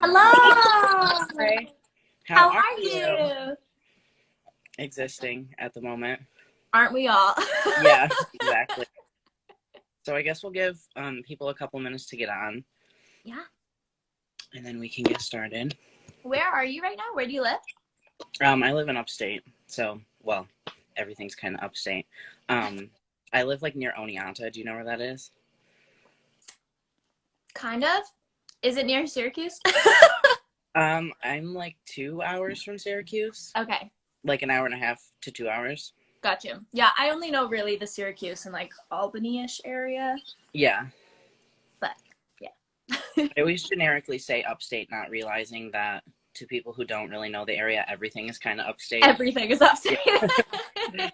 Hello. Hi. How How are are you? you? Existing at the moment. Aren't we all? Yeah, exactly. So I guess we'll give people a couple minutes to get on, Yeah. and then we can get started. Where are you right now? Where do you live? I live in upstate, so well, everything's kind of upstate. I live like near Oneonta. Do you know where that is? Kind of. Is it near Syracuse? I'm like 2 hours from Syracuse, Okay. like an hour and a half to 2 hours. Gotcha. Yeah, I only know really the Syracuse and like Albany-ish area, Yeah, but yeah. I always generically say upstate, not realizing that to people who don't really know the area, everything is kind of upstate. Everything is upstate. Yeah.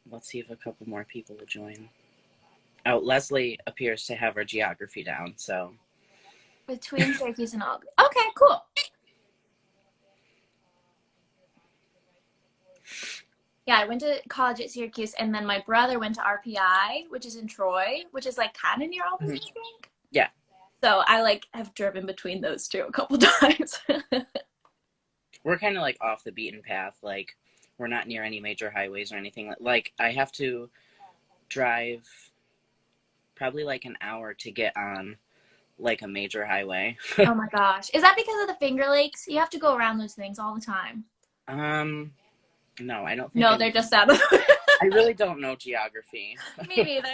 Let's see if a couple more people will join. Oh, Leslie appears to have her geography down, so. Between Syracuse and Albany. Okay, cool. Yeah, I went to college at Syracuse, and then my brother went to RPI, which is in Troy, which is like kind of near Albany, I think. Yeah. So I like have driven between those two a couple times. We're kind of like off the beaten path. Like, we're not near any major highways or anything. Like, I have to drive probably like an hour to get on like a major highway. Oh my gosh. Is that because of the Finger Lakes? You have to go around those things all the time. No, I don't think No, they're just out of the I really don't know geography. Me neither.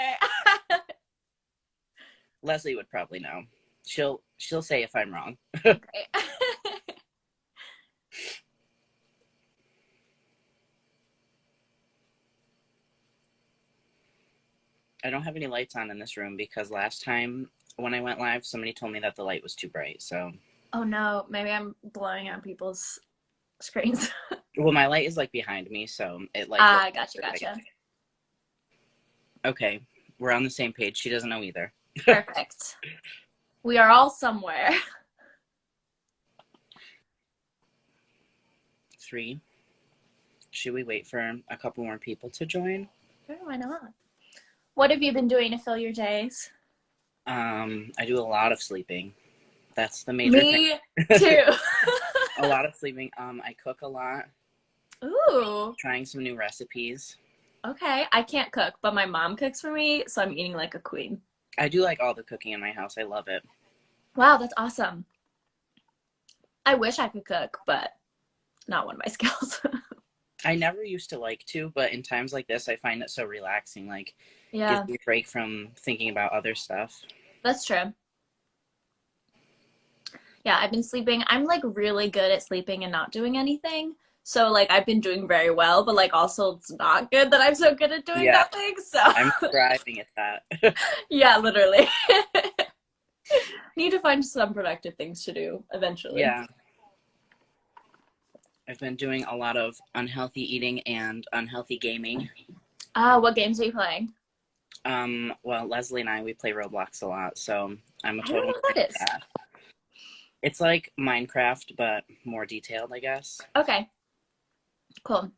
Leslie would probably know. She'll say if I'm wrong. Great. I don't have any lights on in this room because last time when I went live, somebody told me that the light was too bright. So. Oh no, maybe I'm blowing on people's screens. Well, my light is like behind me, so it like. Gotcha. Okay, we're on the same page. She doesn't know either. Perfect. We are all somewhere. 3. Should we wait for a couple more people to join? Sure, why not? What have you been doing to fill your days? I do a lot of sleeping. That's the major thing. Me too. A lot of sleeping. I cook a lot. Ooh. Trying some new recipes. Okay, I can't cook, but my mom cooks for me, so I'm eating like a queen. I do like all the cooking in my house. I love it. Wow, that's awesome. I wish I could cook, but not one of my skills. I never used to like to, but in times like this, I find it so relaxing. Like, Yeah, gives me a break from thinking about other stuff. that's true. Yeah, I've been sleeping. I'm like really good at sleeping and not doing anything. So like I've been doing very well, but like also it's not good that I'm so good at doing nothing. So I'm thriving at that. Yeah, literally. Need to find some productive things to do eventually. Yeah. I've been doing a lot of unhealthy eating and unhealthy gaming. What games are you playing? Well, Leslie and we play Roblox a lot, so I'm a I don't know total what that is. that. It's like Minecraft, but more detailed, I guess. Okay. Cool.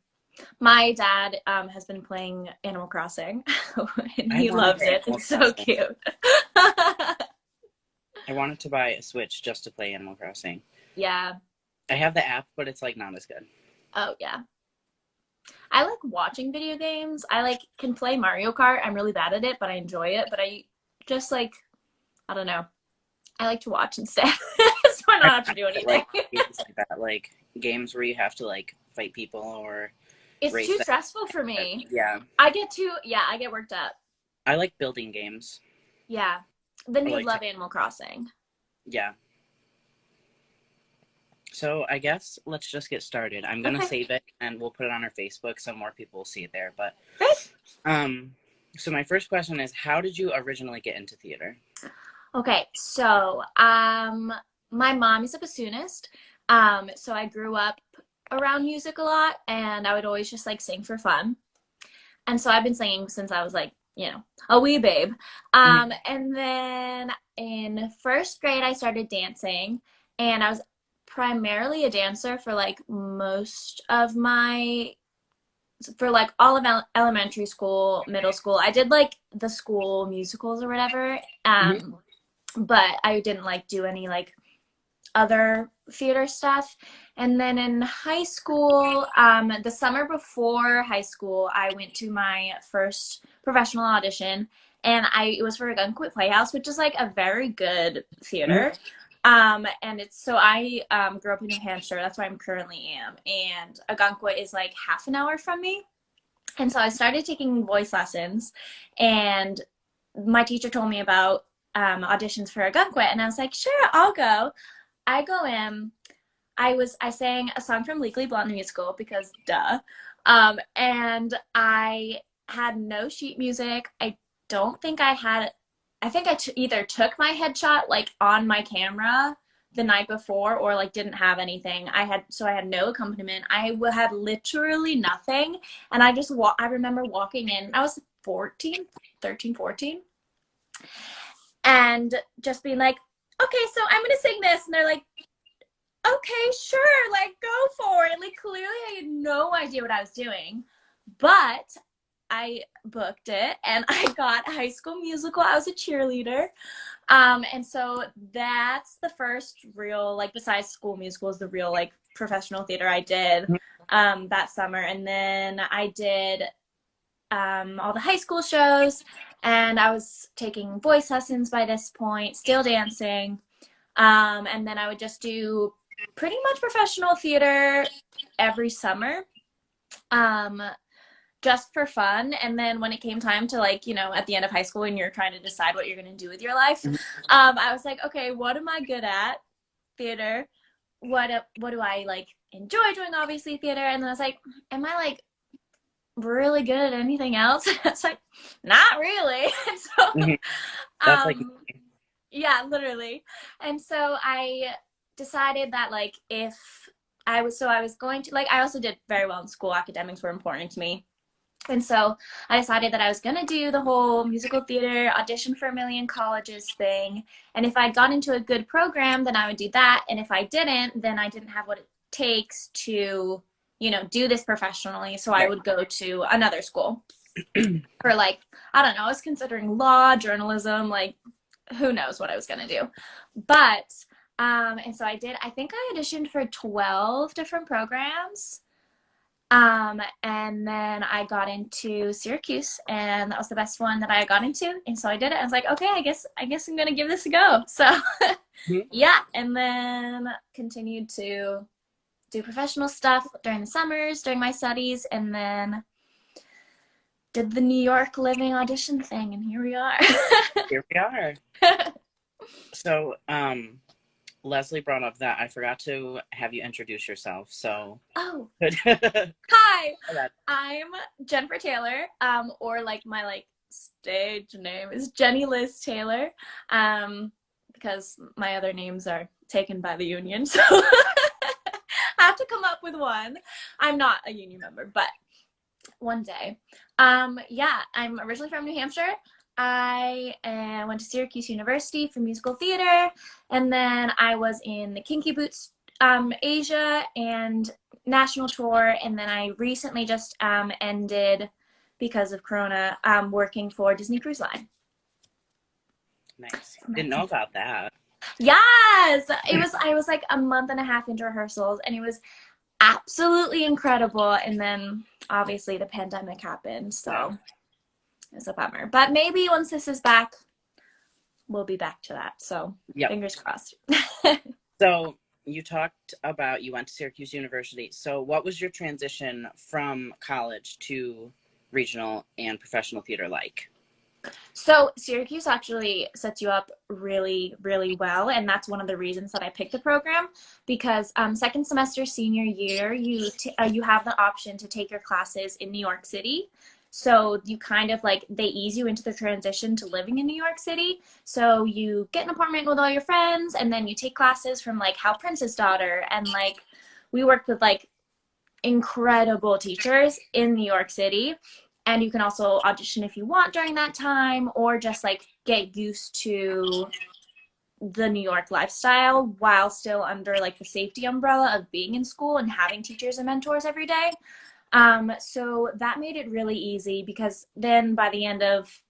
My dad has been playing Animal Crossing, and he loves it. It's so cute. I wanted to buy a Switch just to play Animal Crossing. Yeah. I have the app, but it's like not as good. Oh, yeah. I like watching video games. I like can play Mario Kart. I'm really bad at it, but I enjoy it. But I just like, I don't know. I like to watch instead. So I don't have to do anything. Like games like that, like games where you have to like fight people or. It's too stressful for me. Yeah. I get worked up. I like building games. Yeah. Then you'd love Animal Crossing. Yeah. So I guess let's just get started. I'm going to save it and we'll put it on our Facebook so more people will see it there. But so my first question is, how did you originally get into theater? Okay, so my mom is a bassoonist. So I grew up around music a lot, and I would always just like sing for fun. And so I've been singing since I was like, a wee babe. And then in first grade, I started dancing, and I was primarily a dancer for like most of my for like all of elementary school, middle school, I did like the school musicals or whatever. Hmm. But I didn't like do any like other theater stuff. And then in high school, the summer before high school, I went to my first professional audition, and it was for a Gunquit Playhouse, which is like a very good Hmm. theater. And it's so I grew up in New Hampshire. That's where I'm currently am, and Ogunquit is like half an hour from me. And so I started taking voice lessons, and my teacher told me about auditions for Ogunquit, and I was like, sure, I'll go. I go in. I sang a song from Legally Blonde the musical because duh. And I had no sheet music. I don't think I had. I think either took my headshot like on my camera the night before or like didn't have anything. I had no accompaniment. I had literally nothing, and I remember walking in. I was 14, 13, 14, and just being like, okay, so I'm gonna sing this, and they're like, okay, sure, like go for it. Like clearly I had no idea what I was doing, but I booked it and I got High School Musical. I was a cheerleader. And so that's the first real, like besides School Musicals, the real like professional theater I did that summer. And then I did all the high school shows, and I was taking voice lessons by this point, still dancing. And then I would just do pretty much professional theater every summer, um, just for fun. And then when it came time to like, at the end of high school when you're trying to decide what you're going to do with your life, I was like, okay, what am I good at? Theater. What do I like enjoy doing? Obviously theater. And then I was like, am I like really good at anything else? It's like, not really. And so, Hmm. That's like, um, yeah, literally. And so I decided that like if I was going to like I also did very well in school. Academics were important to me. And so I decided that I was going to do the whole musical theater audition for a million colleges thing. And if I got into a good program, then I would do that. And if I didn't, then I didn't have what it takes to, do this professionally. So I right. would go to another school for like, I don't know, I was considering law, journalism, like who knows what I was gonna do. But and so I think I auditioned for 12 different programs. And then I got into Syracuse, and that was the best one that I got into. And so I did it. I was like, okay, I guess I'm gonna give this a go. So Mhm. yeah, and then continued to do professional stuff during the summers, during my studies, and then did the New York living audition thing, and here we are. Here we are. So, Leslie brought up that I forgot to have you introduce yourself. So, Oh, good. hi. I'm Jennifer Taylor, or like my like stage name is Jenny Liz Taylor, because my other names are taken by the union, so I have to come up with one. I'm not a union member, but one day. Yeah, I'm originally from New Hampshire. I went to Syracuse University for musical theater, and then I was in the Kinky Boots Asia and national tour, and then I recently just ended because of Corona working for Disney Cruise Line. Nice. Didn't know about that. Yes, it was. I was like a month and a half into rehearsals, and it was absolutely incredible. And then obviously the pandemic happened, Yeah. so it's a bummer. But maybe once this is back, we'll be back to that. So Yep. fingers crossed. So, you talked about you went to Syracuse University. So, what was your transition from college to regional and professional theater like? So Syracuse actually sets you up really, really well, and that's one of the reasons that I picked the program because second semester senior year, you have the option to take your classes in New York City. So you kind of like they ease you into the transition to living in New York City. So you get an apartment with all your friends, and then you take classes from like How Prince's Daughter, and like we worked with like incredible teachers in New York City. And you can also audition if you want during that time, or just like get used to the New York lifestyle while still under like the safety umbrella of being in school and having teachers and mentors every day. So that made it really easy because then by the end of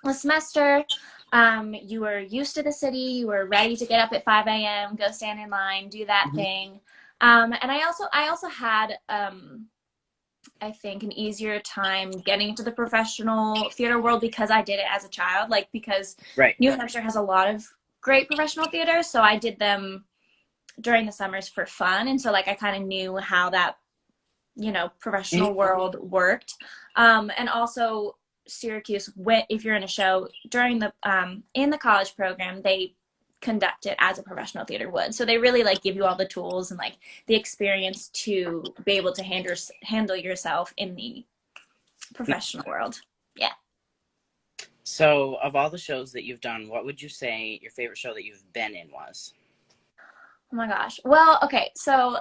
the semester, you were used to the city, you were ready to get up at 5 a.m., go stand in line, do that Mhm. thing. And I also had I think an easier time getting into the professional theater world because I did it as a child, like because Right. New Hampshire has a lot of great professional theater, so I did them during the summers for fun, and so like I kind of knew how that Mhm. professional world worked. And also Syracuse, if you're in a show during the in the college program, they conduct it as a professional theater would. So they really like give you all the tools and like the experience to be able to handle yourself in the professional world. Yeah. So, of all the shows that you've done, what would you say your favorite show that you've been in was? Oh my gosh. Well, okay. So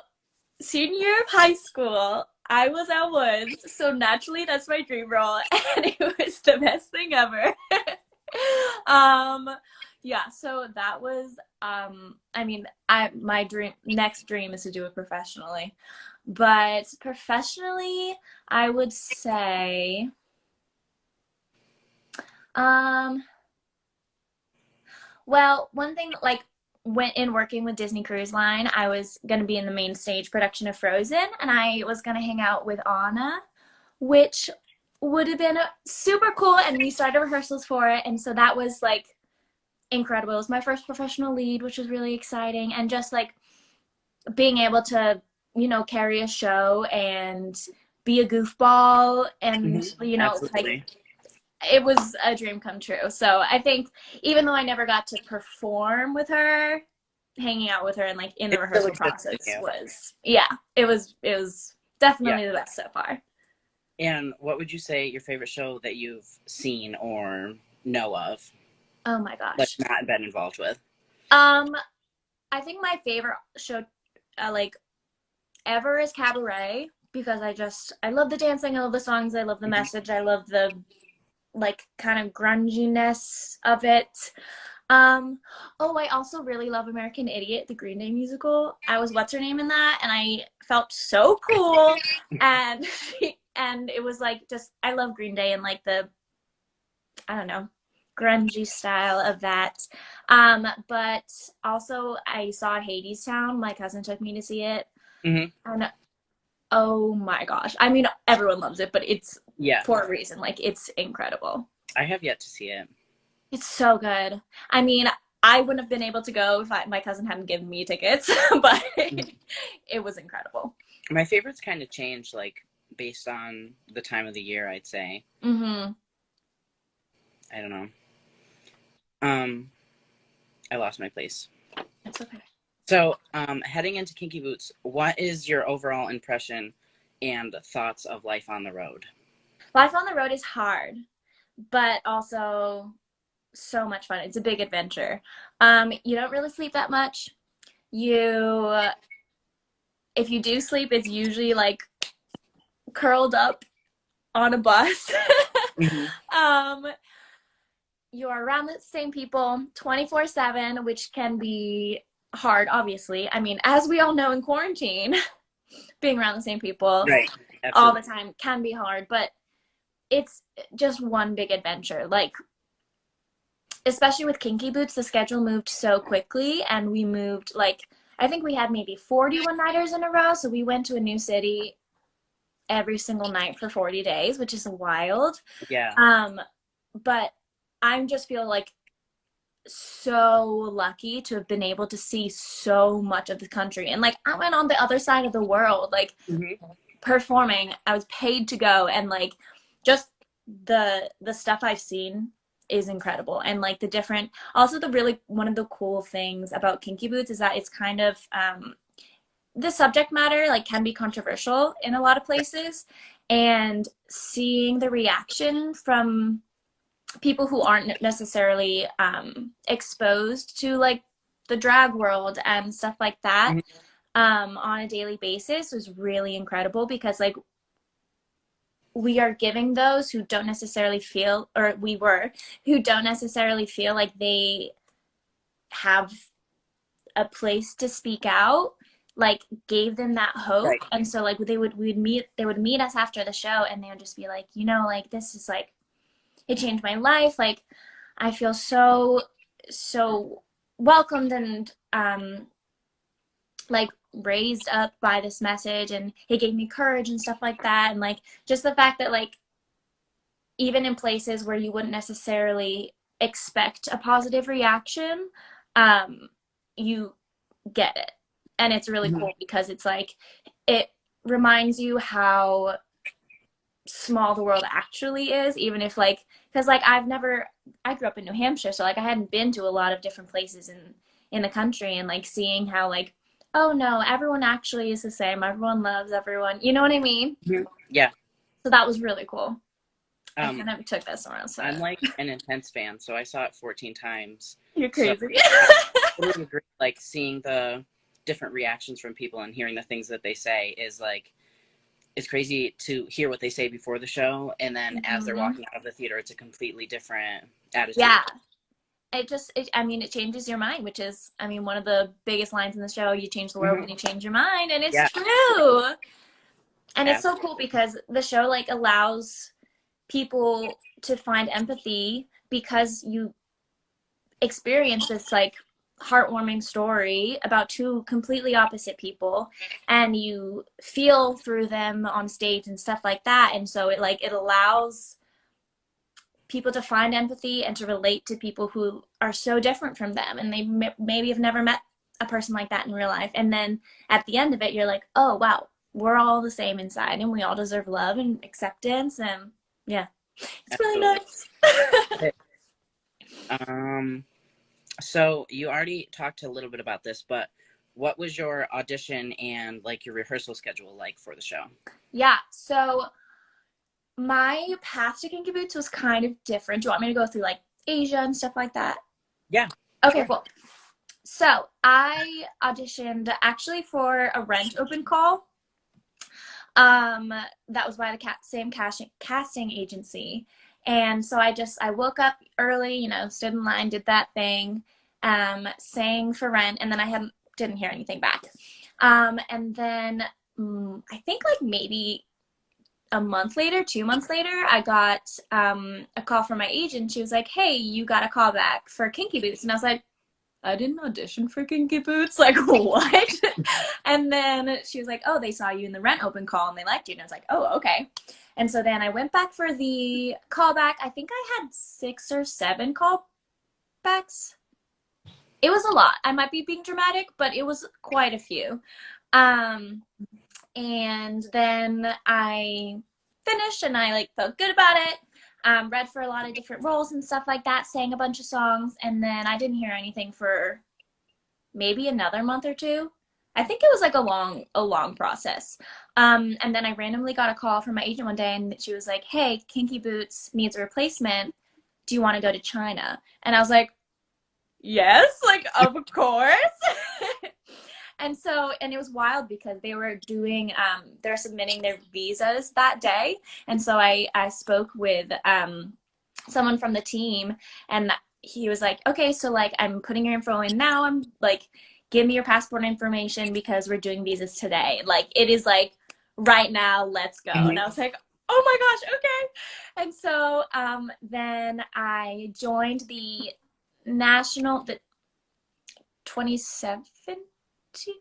senior year of high school, I was at Woods. So naturally, that's my dream role, and it was the best thing ever. um yeah, so that was I mean, I my dream next dream is to do it professionally, but professionally I would say um well, one thing like when in working with Disney Cruise Line, I was going to be in the main stage production of Frozen, and I was going to hang out with Anna, which would have been super cool, and we started rehearsals for it, and so that was like incredible. It was my first professional lead, which was really exciting. And just like being able to, carry a show and be a goofball and, Hmm. like Absolutely. it was a dream come true. So I think even though I never got to perform with her, hanging out with her and like in the It's still rehearsal exists in process you. was, yeah, it was Yeah. definitely the best so far. And what would you say your favorite show that you've seen or know of, Oh my but gosh. not been involved with? Um, I think my favorite show, like ever, is Cabaret because I love the dancing, I love the songs, I love the Hmm. message, I love the like kind of grunginess of it. Oh, I also really love American Idiot, the Green Day musical. I was what's her name in that, and I felt so cool, and and it was like just I love Green Day and like the I don't know grungy style of that. But also I saw Hades Town. My cousin took me to see it, Hmm. and oh my gosh. I mean, everyone loves it, but it's Yeah. for a reason. Like, it's incredible. I have yet to see it. It's so good. I mean, I wouldn't have been able to go if my cousin hadn't given me tickets, but Mhm. it was incredible. My favorites kind of change, like, based on the time of the year, I'd say. Mm-hmm. I don't know. Um, I lost my place. It's okay. So, heading into Kinky Boots, what is your overall impression and thoughts of life on the road? Life on the road is hard, but also so much fun. It's a big adventure. You don't really sleep that much. You, if you do sleep, it's usually like curled up on a bus. Hmm. um, you're around the same people 24/7, which can be hard, obviously. I mean, as we all know in quarantine, being around the same people Right. all the Absolutely. time can be hard, but it's just one big adventure. Like, especially with Kinky Boots, the schedule moved so quickly, and we moved like, I think we had maybe 41 nighters in a row. So we went to a new city every single night for 40 days, which is wild. Yeah. Um, but I'm just feel like so lucky to have been able to see so much of the country. And like I went on the other side of the world, like Hmm. performing. I was paid to go, and like just the stuff I've seen is incredible. And like the different also the really one of the cool things about Kinky Boots is that it's kind of the subject matter like can be controversial in a lot of places, and seeing the reaction from people who aren't necessarily exposed to like the drag world and stuff like that Hmm. on a daily basis was really incredible because like we are giving those who don't necessarily feel or we were who don't necessarily feel like they have a place to speak out like gave them that hope. Right. And so like they would meet us after the show, and they would just be like, like this is like, it changed my life. Like I feel so welcomed and like raised up by this message, and it gave me courage and stuff like that. And like just the fact that like even in places where you wouldn't necessarily expect a positive reaction, um, you get it. And it's really Mhm. cool because it's like, it reminds you how small the world actually is, even if like, because like I grew up in New Hampshire, so like I hadn't been to a lot of different places in the country, and like seeing how like, oh no, everyone actually is the same, everyone loves everyone, you know what I mean? Mhm. Yeah. So that was really cool. I Um, kind of took this around, so I'm like an intense fan, so I saw it 14 times. you're So crazy. I totally agree. Like seeing the different reactions from people and hearing the things that they say is like, it's crazy to hear what they say before the show, and then as they're Hmm. walking out of the theater, it's a completely different Yeah, attitude. I mean, it changes your mind, which is, I mean, one of the biggest lines in the show. You change the world Hmm. when you change your mind, and it's Yeah, true. And it's so cool absolutely. because the show like allows people to find empathy because you experience this like heartwarming story about two completely opposite people, and you feel through them on stage and stuff like that. And so it allows people to find empathy and to relate to people who are so different from them, and they maybe have never met a person like that in real life. And then at the end of it, you're like, oh wow, we're all the same inside, and we all deserve love and acceptance. And yeah, it's really Absolutely. nice. Okay. Um, so you already talked a little bit about this, but what was your audition and like your rehearsal schedule like for the show? Yeah, so my path to Kinky Boots was kind of different. Do you want me to go through like Asia and stuff like that? Yeah, Okay, sure. cool. So I auditioned actually for a Rent open call. Um, that was by the same casting agency. And so I woke up early, stood in line, did that thing, sang for Rent, and then didn't hear anything back. And then I think like maybe a month later, 2 months later, I got a call from my agent. She was like, "Hey, you got a call back for Kinky Boots," and I was like, "I didn't audition for Kinky Boots. Like what?" And then she was like, "Oh, they saw you in the Rent open call and they liked you." And I was like, "Oh, okay." And so then I went back for the callback. I think I had 6 or 7 callbacks. It was a lot. I might be being dramatic, but it was quite a few. Um, and then I finished, and I like felt good about it. Read for a lot of different roles and stuff like that, sang a bunch of songs, and then I didn't hear anything for maybe another month or two. I think it was like a long process. And then I randomly got a call from my agent one day, and she was like, "Hey, Kinky Boots needs a replacement. Do you want to go to China?" And I was like, "Yes, like of course." And it was wild because they're submitting their visas that day. And so I spoke with someone from the team, and he was like, "Okay, so like I'm putting your info in now. I'm like, give me your passport information because we're doing visas today. Like it is like right now, let's go." And I Hmm. was like, "Oh my gosh, okay." And so then I joined the 2017,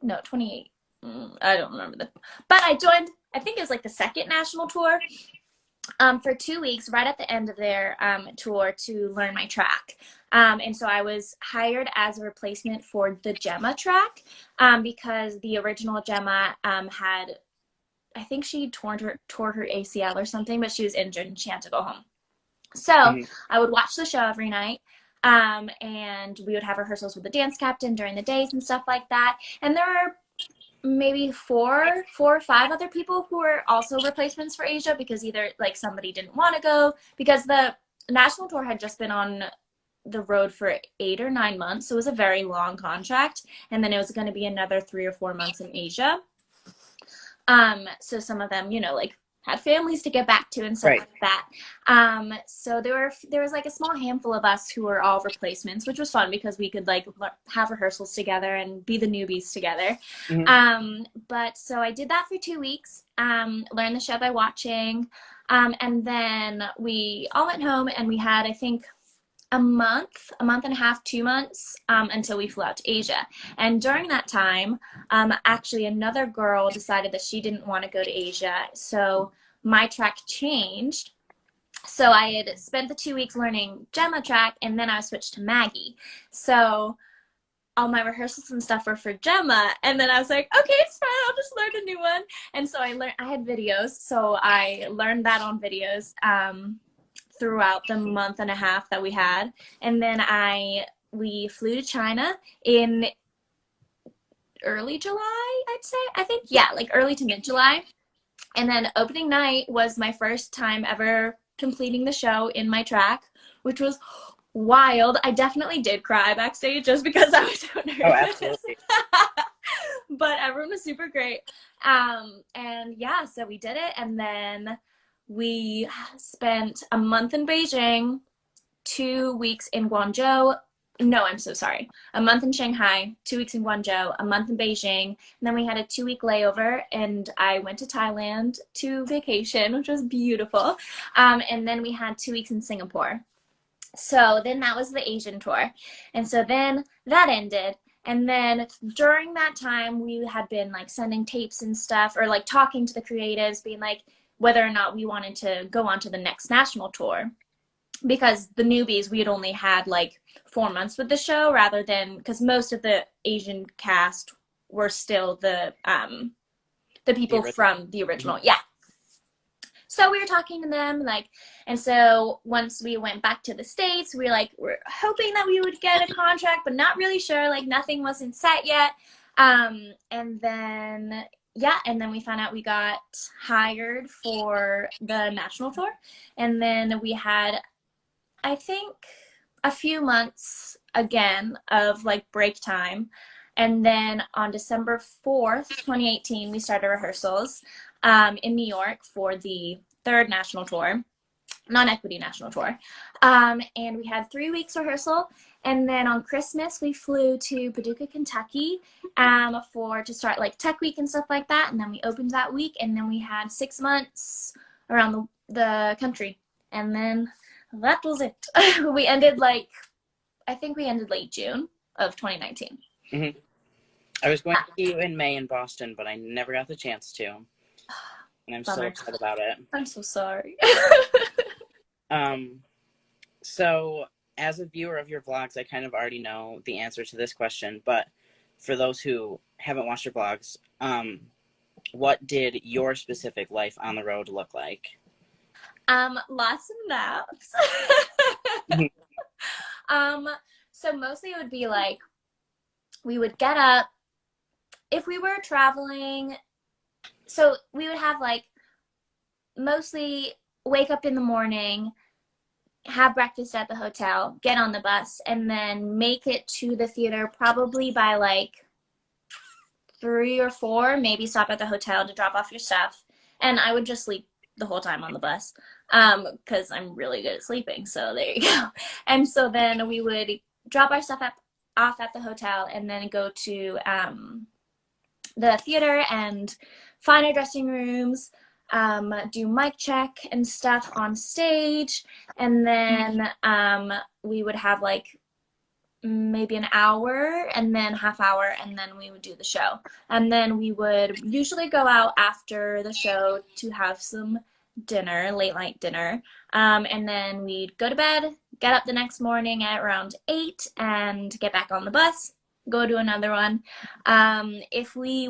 no, 28. I don't remember but I joined, I think it was like the second national tour, for 2 weeks right at the end of their tour to learn my track. And so I was hired as a replacement for the Gemma track, because the original Gemma had, I think she tore her ACL or something, but she was injured and she had to go home. So Hmm. I would watch the show every night. And we would have rehearsals with the dance captain during the days and stuff like that. And there are maybe four or five other people who were also replacements for Asia, because either like somebody didn't want to go because the national tour had just been on the road for 8 or 9 months. So it was a very long contract. And then it was going to be another 3 or 4 months in Asia. So some of them, like had families to get back to and stuff Right. like that. So there was like a small handful of us who were all replacements, which was fun because we could like have rehearsals together and be the newbies together. Hmm. But so I did that for 2 weeks, learned the show by watching. And then we all went home and we had, I think, a month and a half, 2 months, until we flew out to Asia. And during that time, actually another girl decided that she didn't want to go to Asia. So my track changed. So I had spent the 2 weeks learning Gemma track, and then I switched to Maggie. So all my rehearsals and stuff were for Gemma, and then I was like, okay, it's fine, I'll just learn a new one. And so I had videos, so I learned that on videos, throughout the month and a half that we had. And then we flew to China in early July, I'd say. I think, yeah, like early to mid-July. And then opening night was my first time ever completing the show in my track, which was wild. I definitely did cry backstage just because I was so Oh, nervous. absolutely. But everyone was super great. And yeah, so we did it. And then we spent a month in Beijing, 2 weeks in Guangzhou. No, I'm so sorry. A month in Shanghai, 2 weeks in Guangzhou, a month in Beijing. And then we had a 2 week layover, and I went to Thailand to vacation, which was beautiful. And then we had 2 weeks in Singapore. So then that was the Asian tour. And so then that ended. And then during that time, we had been like sending tapes and stuff, or like talking to the creatives, being like whether or not we wanted to go on to the next national tour. Because the newbies, we had only had like 4 months with the show, rather than, because most of the Asian cast were still the The people original. from the Mhm. original. Yeah. So we were talking to them, like, and so once we went back to the States, we were hoping that we would get a contract, but not really sure. Like, nothing wasn't set yet. And then, yeah, and then we found out we got hired for the national tour. And then we had, I think, a few months again of like break time. And then on December 4th, 2018, we started rehearsals, in New York for the third national tour, non-equity national tour. And we had 3 weeks rehearsal. And then on Christmas, we flew to Paducah, Kentucky, to start like tech week and stuff like that. And then we opened that week, and then we had 6 months around the country. And then that was it. We ended I think we ended late June of 2019. Mhm. I was going to see you in May in Boston, but I never got the chance to, and I'm so Bummer. upset about it. I'm so sorry. Um, so as a viewer of your vlogs, I kind of already know the answer to this question, but for those who haven't watched your vlogs, what did your specific life on the road look like? Lots of naps. Mhm. um, so mostly it would be like we would get up if we were traveling. So we would have like mostly wake up in the morning, have breakfast at the hotel, get on the bus, and then make it to the theater probably by like 3 or 4, maybe stop at the hotel to drop off your stuff. And I would just sleep the whole time on the bus, because I'm really good at sleeping. So there you go. And so then we would drop our stuff off at the hotel, and then go to the theater and find our dressing rooms, do mic check and stuff on stage. And then we would have like maybe an hour and then half hour, and then we would do the show. And then we would usually go out after the show to have some dinner, late night dinner. And then we'd go to bed, get up the next morning at around 8 and get back on the bus, go to another one. If we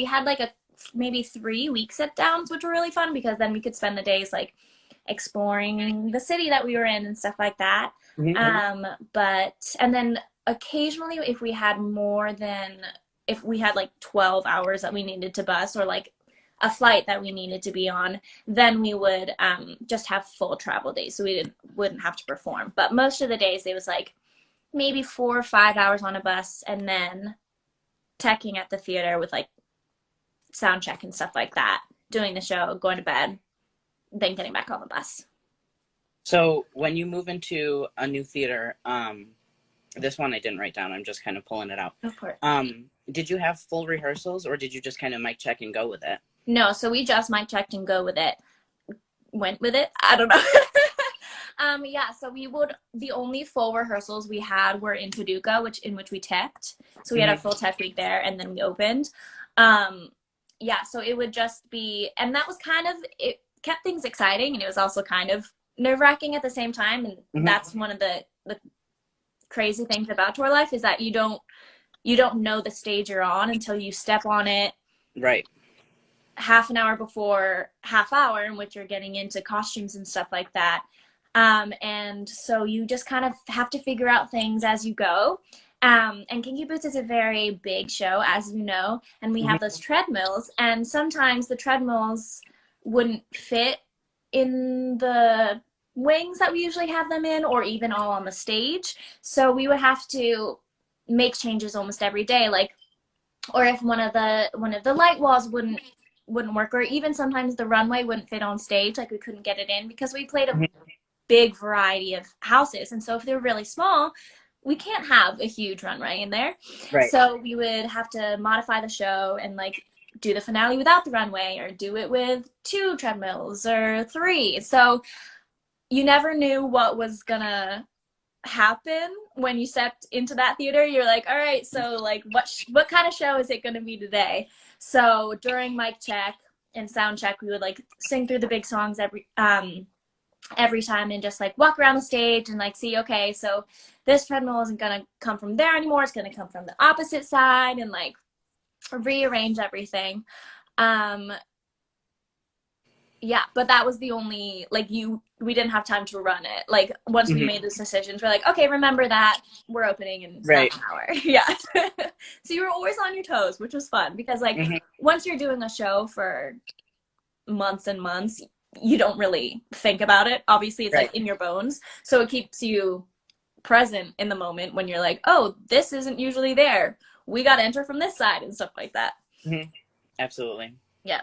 had like maybe 3 week sit downs, which were really fun because then we could spend the days like exploring the city that we were in and stuff like that. Mhm. And then occasionally if we had like 12 hours that we needed to bus, or like a flight that we needed to be on, then we would just have full travel days, so wouldn't have to perform. But most of the days it was like maybe 4 or 5 hours on a bus, and then teching at the theater with like sound check and stuff like that, doing the show, going to bed, then getting back on the bus. So when you move into a new theater, this one I didn't write down. I'm just kind of pulling it out. Of course. Did you have full rehearsals or did you just kind of mic check and go with it? No, so we just mic checked and go with it. Went with it? I don't know. Yeah, so the only full rehearsals we had were in Paducah, in which we teched. So we had a full tech week there and then we opened. Yeah, so it would just be, and that was it kept things exciting, and it was also kind of nerve-wracking at the same time. And that's one of the crazy things about tour life, is that you don't know the stage you're on until you step on it. Right. Half an hour before half hour, in which you're getting into costumes and stuff like that. And so you just kind of have to figure out things as you go. And Kinky Boots is a very big show, as you know, and we have those treadmills, and sometimes the treadmills wouldn't fit in the wings that we usually have them in, or even all on the stage. So we would have to make changes almost every day, like, or if one of the light walls wouldn't work, or even sometimes the runway wouldn't fit on stage, like we couldn't get it in because we played a big variety of houses, and so if they're really small, we can't have a huge runway in there. Right. So we would have to modify the show and like do the finale without the runway, or do it with 2 treadmills or 3. So you never knew what was gonna happen when you stepped into that theater. You're like, all right, so like what kind of show is it going to be today? So during mic check and sound check, we would like sing through the big songs every time, and just like walk around the stage and like see, okay, so this treadmill isn't going to come from there anymore, it's going to come from the opposite side, and like rearrange everything. Yeah, but that was the only, like, we didn't have time to run it. Like, once we made those decisions, we're like, okay, remember that, we're opening in half an hour. Yeah. So you were always on your toes, which was fun, because like once you're doing a show for months and months, you don't really think about it. Obviously, it's like in your bones. So it keeps you present in the moment when you're like, oh, this isn't usually there. We got to enter from this side and stuff like that. Absolutely. Yeah.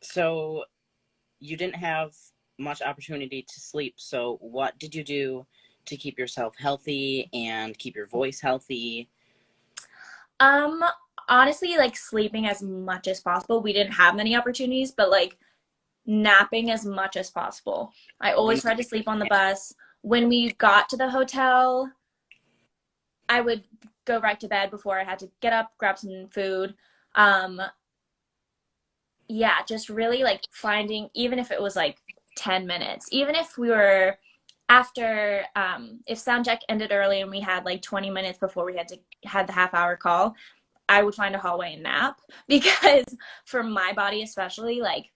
So you didn't have much opportunity to sleep. So what did you do to keep yourself healthy and keep your voice healthy? Honestly, like sleeping as much as possible. We didn't have many opportunities, but like napping as much as possible. I always tried to sleep on the bus. When we got to the hotel, I would go right to bed before I had to get up, grab some food. Yeah, just really like finding, even if it was like 10 minutes, even if we were after, if sound check ended early and we had like 20 minutes before we had the half hour call, I would find a hallway and nap, because for my body especially, like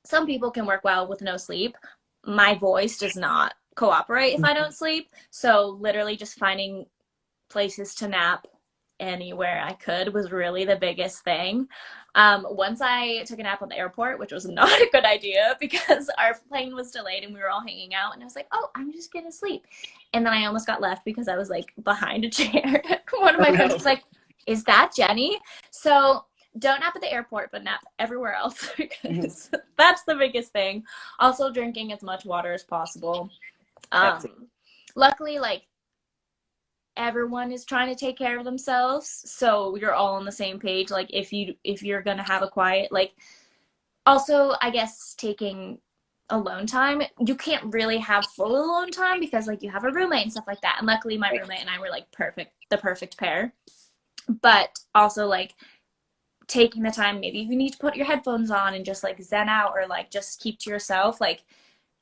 some people can work well with no sleep. My voice does not cooperate if I don't sleep. So literally just finding places to nap anywhere I could was really the biggest thing. Once I took a nap on the airport, which was not a good idea because our plane was delayed and we were all hanging out, and I was like, oh, I'm just gonna sleep. And then I almost got left because I was like behind a chair. One of my friends was like, is that Jenny? So don't nap at the airport, but nap everywhere else, because that's the biggest thing. Also drinking as much water as possible. Luckily, like everyone is trying to take care of themselves, so you're all on the same page. Like if you're gonna have a quiet, like, also I guess taking alone time, you can't really have full alone time because like you have a roommate and stuff like that, and luckily my roommate and I were like the perfect pair. But also like taking the time, maybe you need to put your headphones on and just like zen out, or like just keep to yourself. Like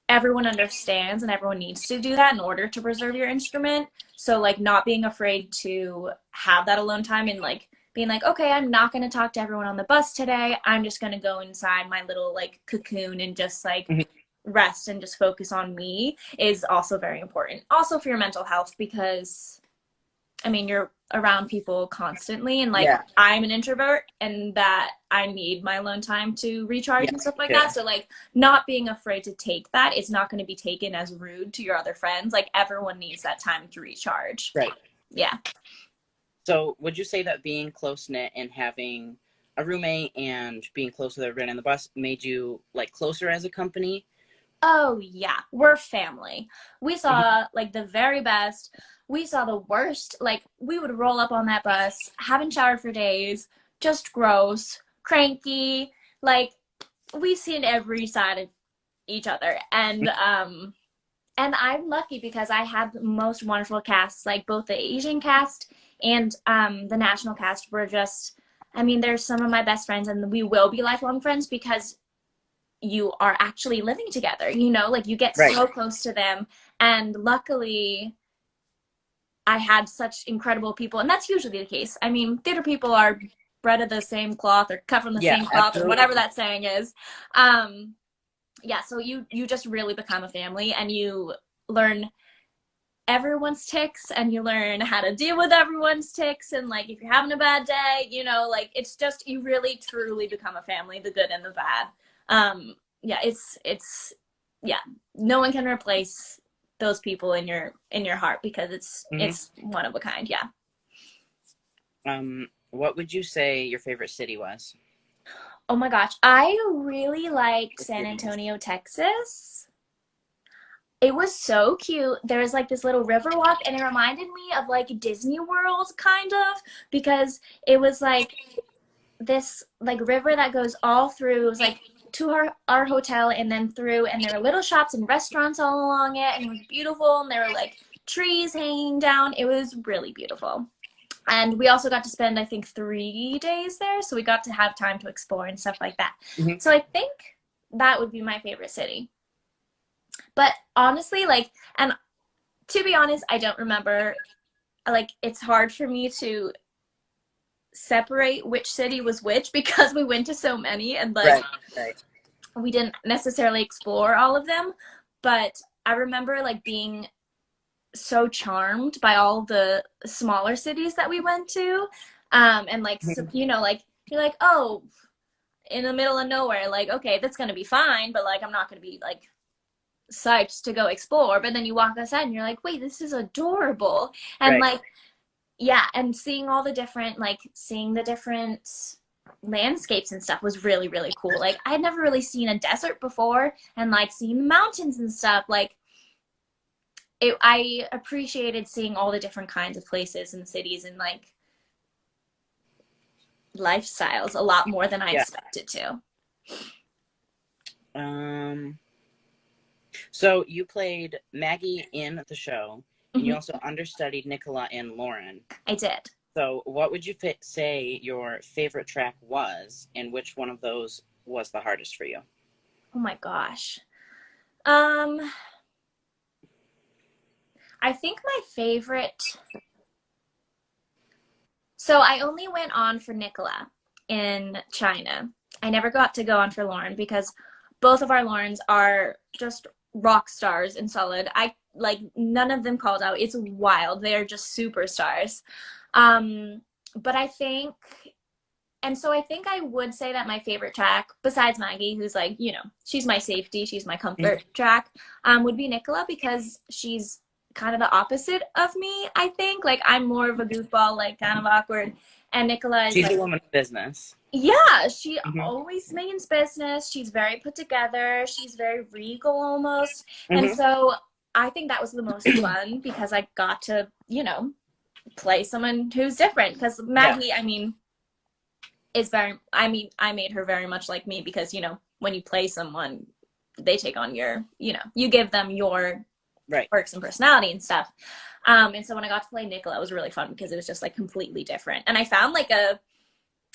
everyone understands and everyone needs to do that in order to preserve your instrument. So like not being afraid to have that alone time, and like being like, okay, I'm not going to talk to everyone on the bus today. I'm just going to go inside my little like cocoon and just like rest and just focus on me, is also very important. Also for your mental health, because I mean, you're around people constantly, and like I'm an introvert, and that I need my alone time to recharge and stuff like that. So like not being afraid to take that, it's not going to be taken as rude to your other friends. Like everyone needs that time to recharge. Right. Yeah. So would you say that being close knit and having a roommate and being close with everybody on the bus made you like closer as a company? Oh yeah, we're family. We Mhm. saw like the very best. We saw the worst. Like we would roll up on that bus, haven't showered for days, just gross, cranky. Like we've seen every side of each other. And I'm lucky because I had the most wonderful casts, like both the Asian cast and the national cast were just I mean, they're some of my best friends and we will be lifelong friends because you are actually living together, like you get Right. so close to them. And luckily, I had such incredible people, and that's usually the case. I mean, theater people are bred of the same cloth or cut from the Yeah, same cloth or whatever absolutely. that saying is. Um, yeah, so you just really become a family and you learn everyone's ticks and you learn how to deal with everyone's ticks and like if you're having a bad day, like it's just you really truly become a family, the good and the bad. Yeah, it's yeah, no one can replace those people in your heart because it's Hmm. it's one of a kind. Yeah. What would you say your favorite city was? Oh my gosh, I really liked Or San cities? Antonio, Texas. It was so cute. There was like this little river walk, and it reminded me of like Disney World, kind of, because it was like this like river that goes all through. It was like to our hotel and then through, and there were little shops and restaurants all along it, and it was beautiful. And there were like trees hanging down. It was really beautiful. And we also got to spend, I think, 3 days there, so we got to have time to explore and stuff like that. Hmm. So I think that would be my favorite city. But honestly, like, and to be honest, I don't remember. Like, it's hard for me to separate which city was which because we went to so many and, like, Right, right. we didn't necessarily explore all of them. But I remember, like, being so charmed by all the smaller cities that we went to. And, like, so, Mhm. like, you're like, oh, in the middle of nowhere, like, okay, that's going to be fine, but, like, I'm not going to be, like, psyched to go explore. But then you walk outside and you're like, wait, this is adorable. And Right. like, yeah, and seeing the different landscapes and stuff was really, really cool. Like I'd never really seen a desert before and like seeing the mountains and stuff. Like I appreciated seeing all the different kinds of places and cities and like lifestyles a lot more than I Yeah. expected to. Um, so you played Maggie in the show, and you Mm-hmm. also understudied Nicola and Lauren. I did. So what would you say your favorite track was, and which one of those was the hardest for you? Oh my gosh. Um, I think my favorite. So I only went on for Nicola in China. I never got to go on for Lauren because both of our Laurens are just rock stars in solid. I like none of them called out. It's wild. They are just superstars. Um, but I think and so I think I would say that my favorite track, besides Maggie, who's like, she's my safety, she's my Mhm. comfort track, would be Nicola because she's kind of the opposite of me, I think. Like, I'm more of a goofball, like, kind of awkward. And Nicola is She's a like, woman of business. yeah, she Hmm. always means business. She's very put together. She's very regal almost. And Hmm. so I think that was the most fun because I got to, play someone who's different. Because Yeah. Maggie, I mean, I made her very much like me because when you play someone, they take on you give them your Right. quirks and personality and stuff. And so when I got to play Nicola, it was really fun because it was just like completely different, and I found like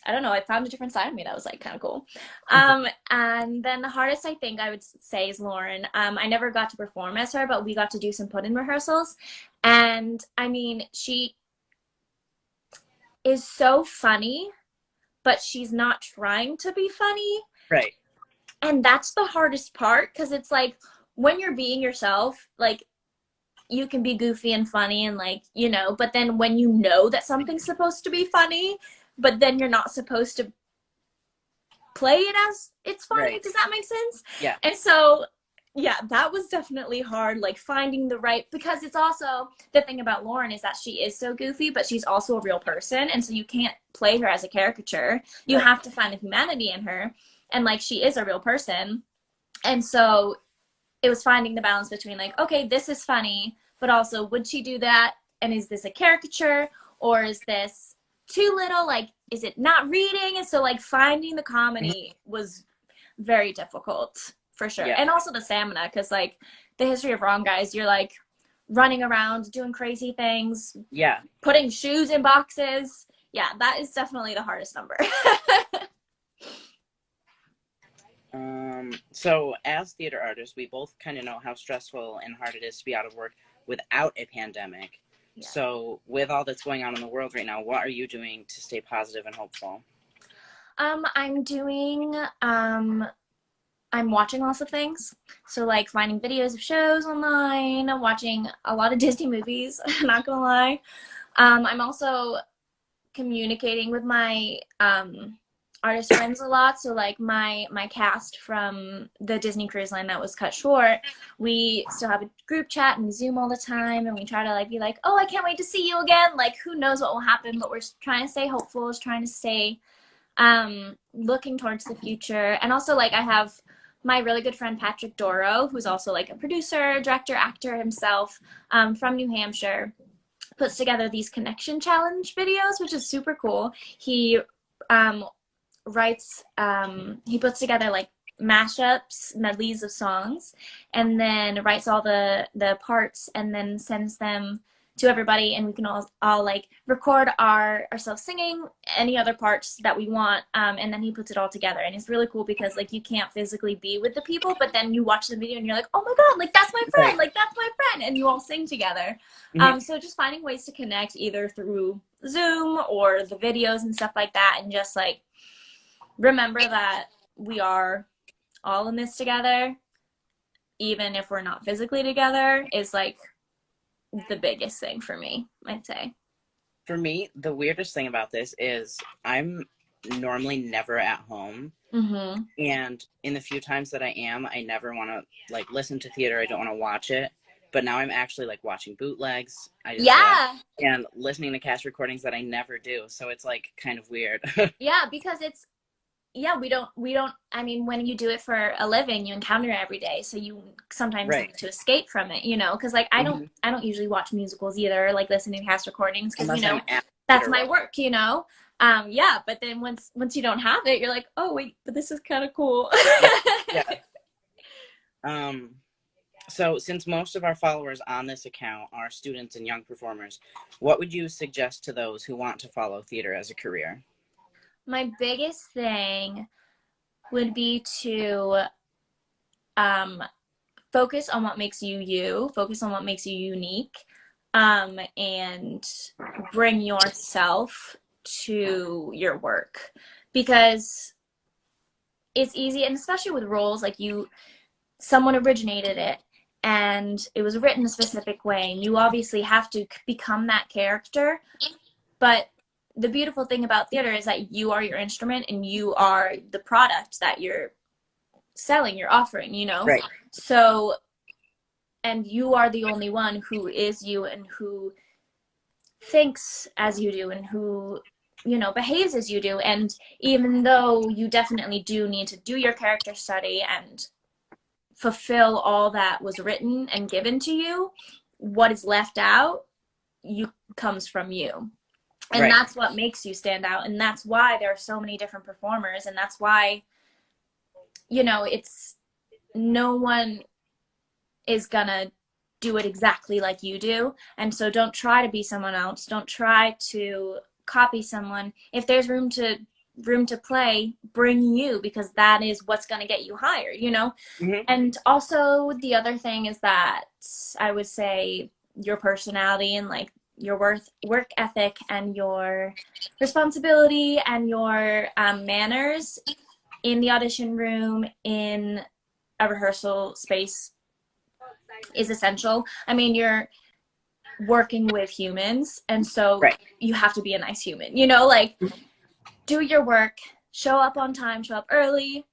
I don't know, I found a different side of me that was like kind of cool. And then the hardest I think I would say is Lauren. I never got to perform as her, but we got to do some put-in rehearsals, and I mean she is so funny, but she's not trying to be funny. Right. And that's the hardest part because it's like when you're being yourself, like you can be goofy and funny and like, but then when you know that something's supposed to be funny, but then you're not supposed to play it as it's funny. Right. Does that make sense? Yeah. And so yeah, that was definitely hard, like finding the right, because it's also the thing about Lauren is that she is so goofy, but she's also a real person, and so you can't play her as a caricature. You Right. have to find the humanity in her, and like she is a real person. And so it was finding the balance between like, okay, this is funny, but also would she do that? And is this a caricature, or is this too little? Like, is it not reading? And so like finding the Mhm. comedy was very difficult for sure. Yeah. And also the stamina, because like the history of wrong guys, you're like running around doing crazy things, Yeah. putting shoes in boxes. Yeah, that is definitely the hardest number. So as theater artists, we both kind of know how stressful and hard it is to be out of work without a pandemic. Yeah. So with all that's going on in the world right now, what are you doing to stay positive and hopeful? I'm doing I'm watching lots of things. So like finding videos of shows online, watching a lot of Disney movies, not gonna lie. I'm also communicating with my artist friends a lot. So like my cast from the Disney Cruise Line that was cut short, we still have a group chat and we Zoom all the time, and we try to like be like, oh, I can't wait to see you again. Like who knows what will happen, but we're trying to stay hopeful, trying to stay looking towards the future. And also like I have my really good friend Patrick Doro, who's also like a producer, director, actor himself, from New Hampshire, puts together these connection challenge videos, which is super cool. He um, he puts together like mashups, medleys of songs, and then writes all the parts and then sends them to everybody, and we can all like record ourselves singing any other parts that we want, and then he puts it all together, and it's really cool because like you can't physically be with the people, but then you watch the video and you're like, oh my god, like that's my friend, Right. like that's my friend, and you all sing together. Hmm. So just finding ways to connect either through Zoom or the videos and stuff like that, and just like remember that we are all in this together, even if we're not physically together, is like the biggest thing for me, I'd say. For me, the weirdest thing about this is I'm normally never at home. Mm-hmm. And in the few times that I am, I never want to like listen to theater. I don't want to watch it. But now I'm actually like watching bootlegs. I just Yeah. and listening to cast recordings that I never do. So it's like kind of weird. Yeah, because it's yeah, we don't I mean when you do it for a living, you encounter it every day, so you sometimes Right. need to escape from it, because like Hmm. I don't usually watch musicals either, like listening to cast recordings, because Unless I'm at that's theater my watch. work. Yeah, but then once you don't have it, you're like, oh wait, but this is kind of cool. Right. Yeah. Um. So since most of our followers on this account are students and young performers, what would you suggest to those who want to follow theater as a career? My biggest thing would be to um focus on what makes you you, focus on what makes you unique, and bring yourself to your work, because it's easy, and especially with roles like someone originated it and it was written a specific way, and you obviously have to become that character. But the beautiful thing about theater is that you are your instrument and you are the product that you're selling, you're offering. Right. So, and you are the only one who is you and who thinks as you do and who behaves as you do. And even though you definitely do need to do your character study and fulfill all that was written and given to you, what is left out you comes from you, and Right. that's what makes you stand out, and that's why there are so many different performers, and that's why it's no one is gonna do it exactly like you do. And so don't try to be someone else. Don't try to copy someone. If there's room to play, bring you, because that is what's going to get you hired. Hmm. And also the other thing is that I would say your personality and like your work ethic and your responsibility and your manners in the audition room, in a rehearsal space, is essential. I mean, you're working with humans, and so Right. you have to be a nice human. Like do your work, show up on time, show up early,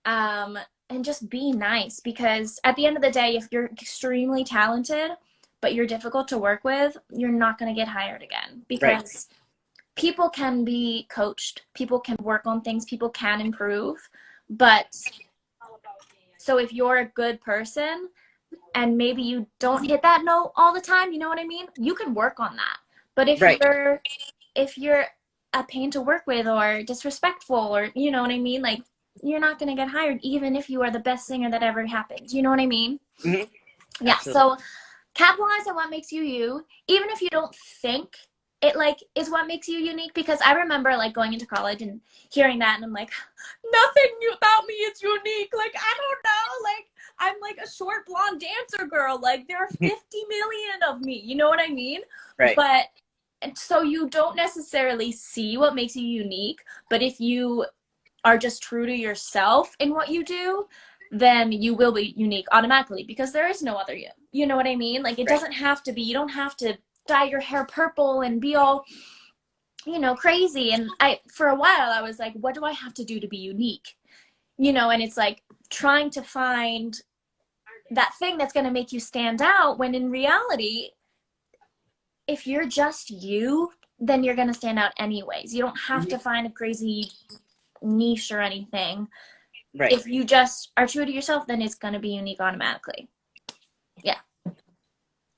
um, and just be nice, because at the end of the day, if you're extremely talented but you're difficult to work with, you're not going to get hired again, Right. because people can be coached, people can work on things, people can improve. But so if you're a good person and maybe you don't hit that note all the time, you know what I mean? You can work on that. But Right. if you're a pain to work with or disrespectful, or you know what I mean, like, you're not going to get hired even if you are the best singer that ever happened. You know what I mean? Hmm. Yeah. Absolutely. So capitalize on what makes you you, even if you don't think it like is what makes you unique. Because I remember like going into college and hearing that, and I'm like, nothing about me is unique. Like, I don't know. Like, I'm like a short blonde dancer girl. Like, there are 50 million of me. You know what I mean? Right. But so you don't necessarily see what makes you unique. But if you are just true to yourself in what you do, then you will be unique automatically, because there is no other you. You know what I mean? Like, it Right. doesn't have to be, you don't have to dye your hair purple and be all, crazy. And for a while, I was like, what do I have to do to be unique? And it's like trying to find that thing that's going to make you stand out, when in reality, if you're just you, then you're going to stand out anyways. You don't have Hmm. to find a crazy niche or anything. Right. If you just are true to yourself, then it's going to be unique automatically. Yeah.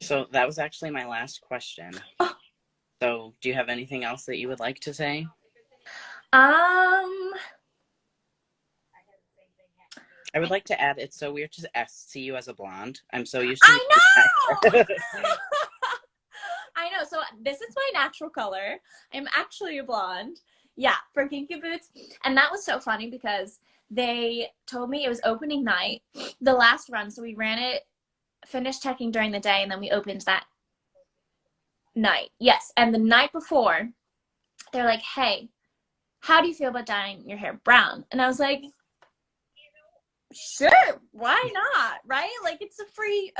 So that was actually my last question. Oh, So do you have anything else that you would like to say? um, I would like to add, it's so weird to see you as a blonde. I'm so used to I know. you. I know. So this is my natural color. I'm actually a blonde. Yeah, for Kinky Boots. And that was so funny because they told me it was opening night, the last run. So we ran it, finished teching during the day, and then we opened that night. Yes. And the night before, they're like, hey, how do you feel about dyeing your hair brown? And I was like, sure, why not? Right? Like, it's a free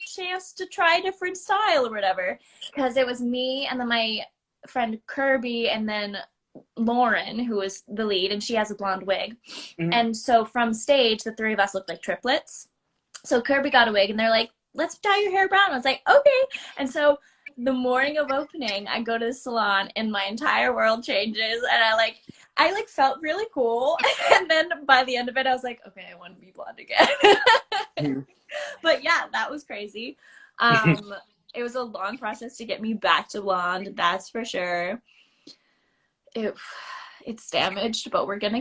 chance to try a different style or whatever. Because it was me and then my friend Kirby and then Lauren, who was the lead, and she has a blonde wig. Mhm. And so from stage, the three of us looked like triplets. So Kirby got a wig and they're like, let's dye your hair brown. I was like, okay. And so the morning of opening, I go to the salon and my entire world changes, and I felt really cool. And then by the end of it, I was like, okay, I want to be blonde again. Mhm. But yeah, that was crazy. Um, it was a long process to get me back to blonde, that's for sure. It, it's damaged, but we're gonna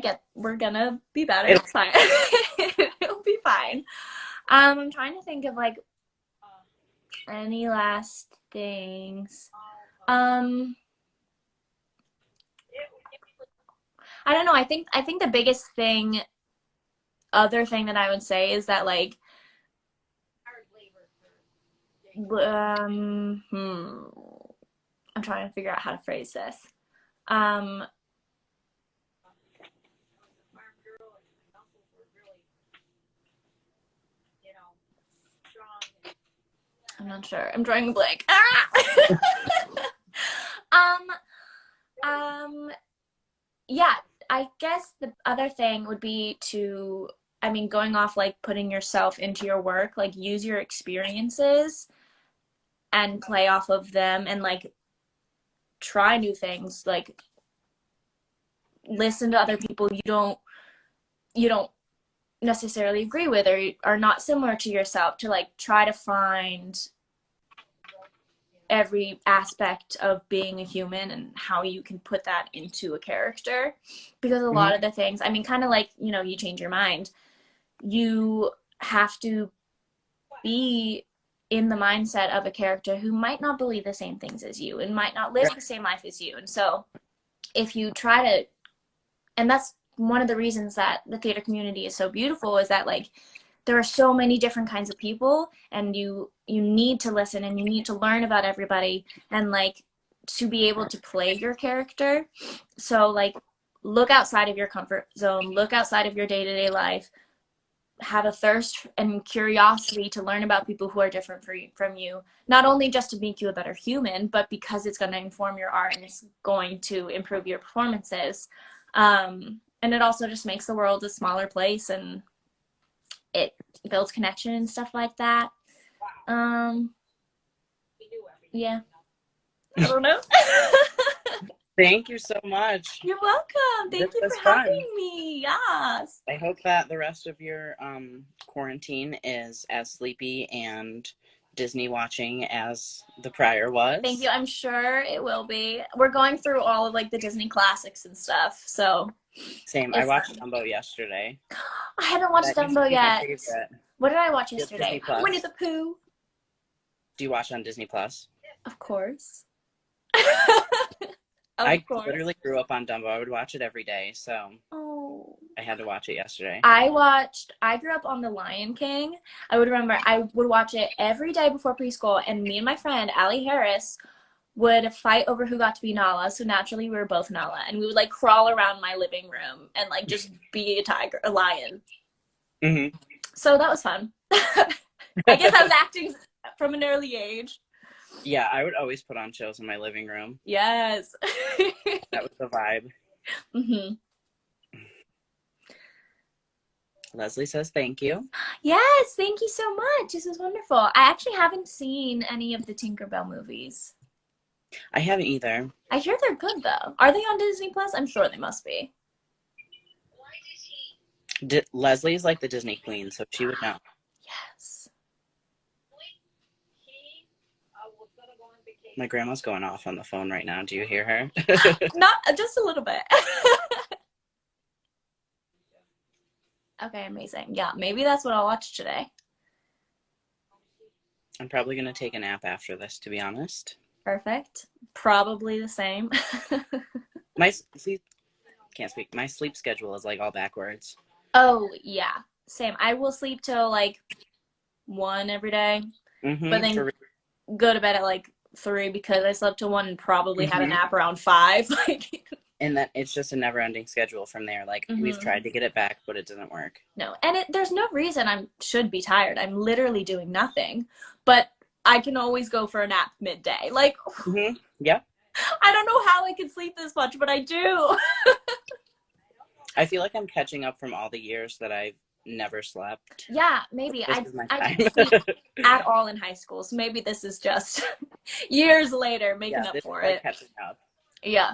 be better. It'll, It's fine. It'll be fine. I'm trying to think of like any last things. Um, I don't know. I think the biggest other thing that I would say is that like, I'm trying to figure out how to phrase this. Um, I'm not sure. I'm drawing a blank. um, yeah, I guess the other thing would be to, I mean, going off like putting yourself into your work, like use your experiences and play off of them, and like try new things, like listen to other people you don't necessarily agree with or are not similar to yourself, to like try to find every aspect of being a human and how you can put that into a character. Because a lot mhm. of the things, I mean, kind of like, you change your mind, you have to be in the mindset of a character who might not believe the same things as you and might not live Right. the same life as you. And so if you try to, and that's one of the reasons that the theater community is so beautiful, is that like there are so many different kinds of people, and you need to listen and you need to learn about everybody, and like to be able to play your character. So like look outside of your comfort zone, look outside of your day-to-day life, have a thirst and curiosity to learn about people who are different from you, not only just to make you a better human, but because it's going to inform your art and it's going to improve your performances. And it also just makes the world a smaller place, and it builds connection and stuff like that. Um, yeah, I don't know. Thank you so much. You're welcome. This Thank you was for fun. having me. Yes. I hope that the rest of your quarantine is as sleepy and Disney watching as the prior Thank was. you. I'm sure it will be. We're going through all of like the Disney classics and stuff, so Same. I it's watched fun. Dumbo yesterday. I haven't watched That used to Dumbo be my yet. favorite. What did I watch You have Disney yesterday? Winnie Plus. the Pooh. Do you watch on Disney Plus? Of course. I Of course. literally grew up on Dumbo. I would watch it every day, so Oh. I had to watch it yesterday. I grew up on The Lion King. I would remember I would watch it every day before preschool, and me and my friend, Allie Harris, would fight over who got to be Nala. So naturally, we were both Nala, and we would like crawl around my living room and like just be a lion. Mm-hmm. So that was fun. I guess I was acting from an early age. Yeah, I would always put on shows in my living room. Yes. That was the vibe. Mm-hmm. Leslie says thank you. Yes, thank you so much. This was wonderful. I actually haven't seen any of the Tinkerbell movies. I haven't either. I hear they're good though. Are they on Disney Plus? I'm sure they must be. Leslie's like the Disney queen, so she would know. Yes. My grandma's going off on the phone right now. Do you hear her? Not just a little bit. Okay, amazing. Yeah, maybe that's what I'll watch today. I'm probably going to take a nap after this, to be honest. Perfect. Probably the same. My sleep, can't speak. My sleep schedule is like all backwards. Oh, yeah. Same. I will sleep till like 1 every day, but Mm-hmm. then go to bed at like 3 because I slept till 1 and probably had a Mm-hmm. nap around 5. Like, And that it's just a never-ending schedule from there. Like we've tried to get it back, but it doesn't work. no. And there's no reason I should be tired. I'm literally doing nothing, but I can always go for a nap midday. Like, Mm-hmm. Yep. I don't know how I can sleep this much, but I do. I feel like I'm catching up from all the years that I've never slept. Yeah, maybe. This is my I time. didn't sleep at all in high school, so maybe this is just years later making Yeah, up this for is like it. catching up. Yeah.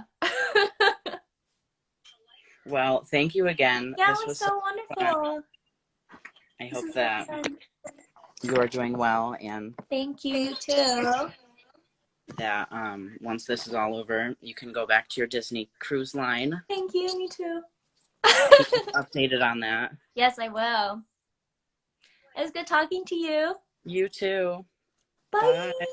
Well, thank you again. Yeah, it This was was so fun. wonderful. I This hope is that really fun. you are doing well and Thank you, you too. that once this is all over, you can go back to your Disney cruise line. Thank you, me too. Keep us updated on that. Yes, I will. It was good talking to you. You too. Bye. Bye.